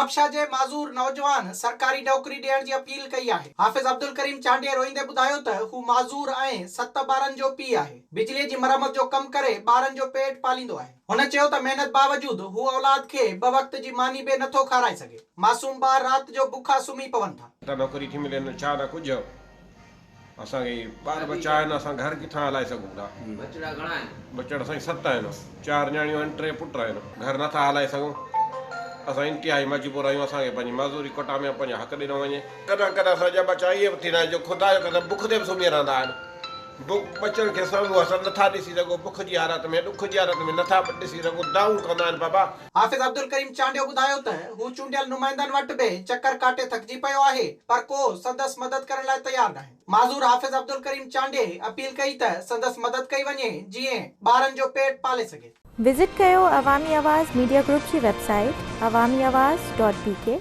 नवाबशाह जे माज़ूर नौजवान सरकारी नौकरी ॾियण जी अपील कई आहे। हाफ़िज़ अब्दुल करीम चांडिया रोईंदे ॿुधायो त हू माज़ूर ऐं 7 ॿारनि जो पीउ आहे। बिजलीअ जी मरम्मत जो कमु करे ॿारनि जो पेट पालींदो आहे। हुन चयो त महिनत बावजूद हू औलाद खे 2 वक़्त जी मानी बि नथो खाराए सघे। मासूम ॿार राति जो बुखा सुम्ही पवनि था। नौकरी थी मिले छा न कुझु असांखे ॿार बच्चा आहिनि, असां घर किथां हलाए सघूं था। बचड़ा घणा आहिनि? बचड़ा साईं 7 आहिनि, 4 न्याणियूं आहिनि, 3 पुट आहिनि। घर नथा हलाए सघूं, असां इंतिहाई मजबूर आहियूं। असांखे पंहिंजी मज़दूरी कोटा में पंहिंजा हक़ ॾिनो वञे। कॾहिं कॾहिं असांजा बच्चा इहे बि थींदा आहिनि जो ख़ुदा जो कदम बुख ते बि सुम्ही रहंदा आहिनि। बचनि खे सभु असां नथा ॾिसी सघूं, बुख जी हालत में, ॾुख जी हालत में नथा ॾिसी सघूं, दाऊं कंदा आहिनि बाबा। हाफ़िज़ अब्दुल करीम चांडियो ॿुधायो त हू चूंडियल नुमाइंदनि वटि बि चकर काटे थकिजी पियो आहे, पर को संदसि मदद करण लाइ तयार नाहे। माज़ूर हाफ़िज़ अब्दुल करीम चांडिये अपील कई त संदसि मदद कई वञे जीअं ॿारनि जो पेट पाले सघे। विज़िट कयो अवामी आवाज़ मीडिया ग्रुप जी वेबसाइट awamiawaz.pk